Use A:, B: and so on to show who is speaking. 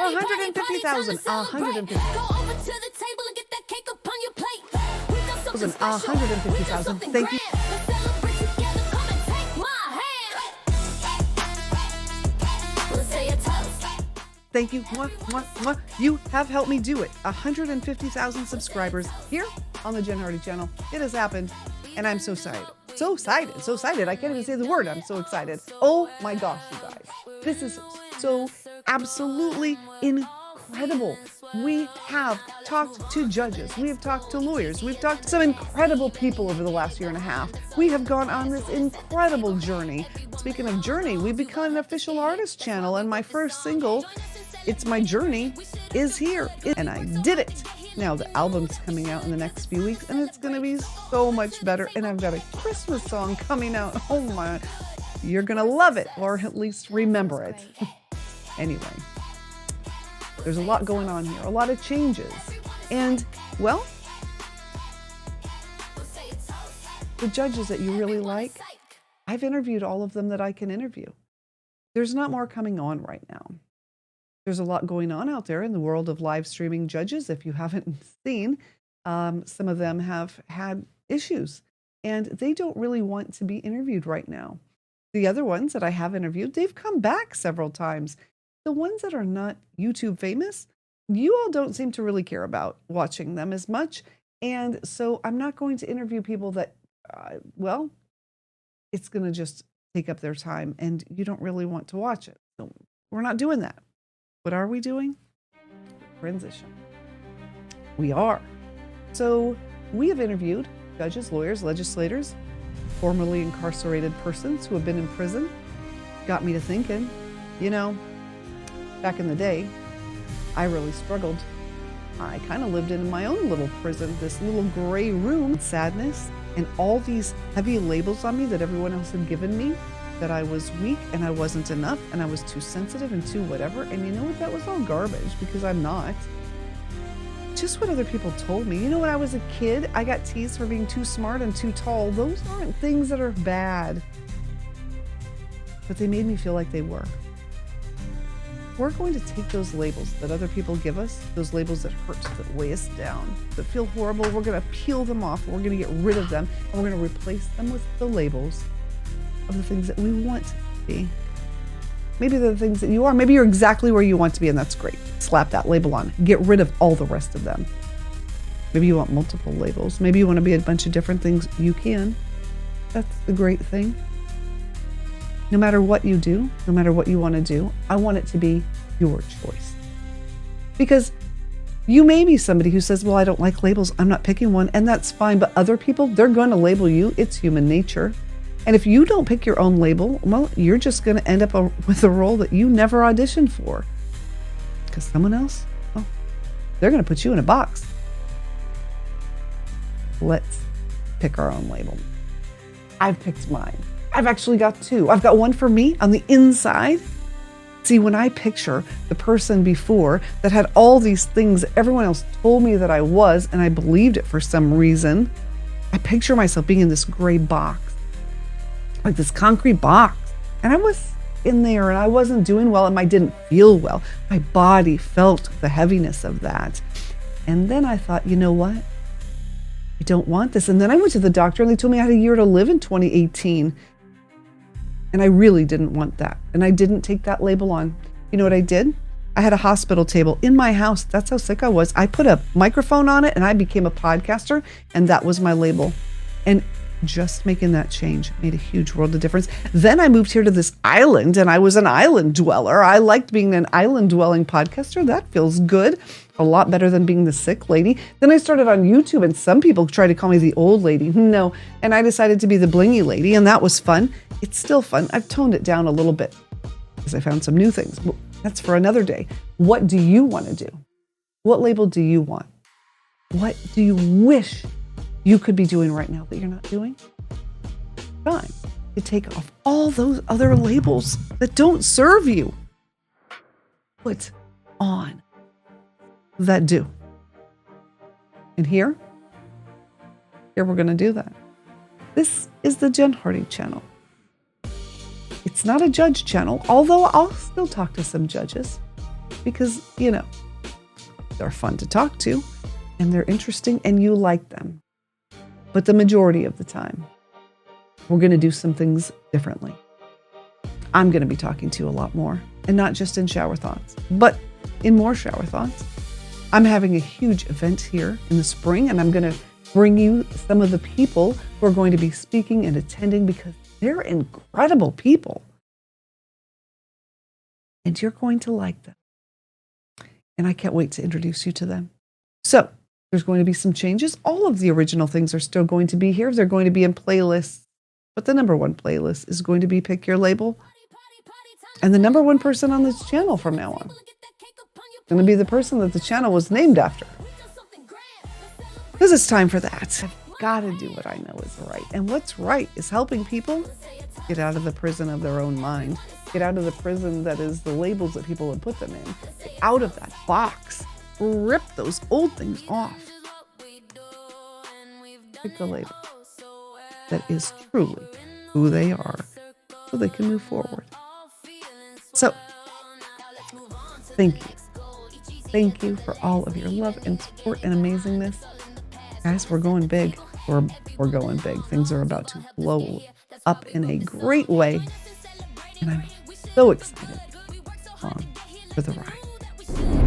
A: 150,000, 150,000. Thank you. Thank you. Mwah, mwah, mwah. You have helped me do it. 150,000 subscribers here on the Jen Hardy channel. It has happened, and I'm so excited. So excited. I can't even say the word. I'm so excited. Oh my gosh, you guys. This is so absolutely incredible. We have talked to judges. We have talked to lawyers. We've talked to some incredible people over the last year and a half. We have gone on this incredible journey. Speaking of journey, we've become an official artist channel, and my first single, It's My Journey, is here. And I did it. Now the album's coming out in the next few weeks, and it's going to be so much better. And I've got a Christmas song coming out. Oh my, you're going to love it, or at least remember it. Anyway, there's a lot going on here, a lot of changes. And, well, the judges that you really like, I've interviewed all of them that I can interview. There's not more coming on right now. There's a lot going on out there in the world of live streaming judges. If you haven't seen, some of them have had issues, and they don't really want to be interviewed right now. The other ones that I have interviewed, they've come back several times. The ones that are not YouTube famous, you all don't seem to really care about watching them as much. And so I'm not going to interview people that, well, it's going to just take up their time and you don't really want to watch it. So we're not doing that. What are we doing? Transition. We are. So we have interviewed judges, lawyers, legislators, formerly incarcerated persons who have been in prison. Got me to thinking, you know, back in the day, I really struggled. I kind of lived in my own little prison, this little gray room, sadness, and all these heavy labels on me that everyone else had given me, that I was weak and I wasn't enough and I was too sensitive and too whatever. And you know what? That was all garbage, because I'm not. Just what other people told me. You know, when I was a kid, I got teased for being too smart and too tall. Those aren't things that are bad, but they made me feel like they were. We're going to take those labels that other people give us, those labels that hurt, that weigh us down, that feel horrible. We're going to peel them off. We're going to get rid of them, and we're going to replace them with the labels of the things that we want to be. Maybe they're the things that you are. Maybe you're exactly where you want to be, and that's great. Slap that label on. Get rid of all the rest of them. Maybe you want multiple labels. Maybe you want to be a bunch of different things. You can. That's the great thing. No matter what you do, no matter what you want to do, I want it to be your choice. Because you may be somebody who says, well, I don't like labels. I'm not picking one, and that's fine. But other people, they're going to label you. It's human nature. And if you don't pick your own label, well, you're just going to end up with a role that you never auditioned for. Because someone else, well, they're going to put you in a box. Let's pick our own label. I've picked mine. I've actually got two. I've got one for me on the inside. See, when I picture the person before that had all these things that everyone else told me that I was, and I believed it for some reason, I picture myself being in this gray box, like this concrete box. And I was in there and I wasn't doing well, and I didn't feel well. My body felt the heaviness of that. And then I thought, you know what? I don't want this. And then I went to the doctor and they told me I had a year to live in 2018. And I really didn't want that. And I didn't take that label on. You know what I did? I had a hospital table in my house. That's how sick I was. I put a microphone on it and I became a podcaster, and that was my label. And just making that change made a huge world of difference. Then I moved here to this island, and I was an island dweller. I liked being an island dwelling podcaster. That feels good. A lot better than being the sick lady. Then I started on YouTube, and some people try to call me the old lady. No. And I decided to be the blingy lady, and that was fun. It's still fun. I've toned it down a little bit because I found some new things. Well, that's for another day. What do you want to do? What label do you want? What do you wish you could be doing right now that you're not doing? Time to take off all those other labels that don't serve you. Put on that do. And here we're going to do that. This is the Jen Hardy channel. It's not a judge channel, although I'll still talk to some judges. because, they're fun to talk to and they're interesting and you like them. But the majority of the time, we're going to do some things differently. I'm going to be talking to you a lot more, and not just in Shower Thoughts, but in more Shower Thoughts. I'm having a huge event here in the spring, and I'm going to bring you some of the people who are going to be speaking and attending because they're incredible people. And you're going to like them. And I can't wait to introduce you to them. So there's going to be some changes. All of the original things are still going to be here. They're going to be in playlists. But the number one playlist is going to be Pick Your Label. And the number one person on this channel from now on is going to be the person that the channel was named after. Because it's time for that. I've got to do what I know is right. And what's right is helping people get out of the prison of their own mind. Get out of the prison that is the labels that people have put them in. Get out of that box. Rip those old things off. Pick the label that is truly who they are so they can move forward. So, thank you. Thank you for all of your love and support and amazingness. Guys, we're going big. We're going big. Things are about to blow up in a great way. And I'm so excited for the ride.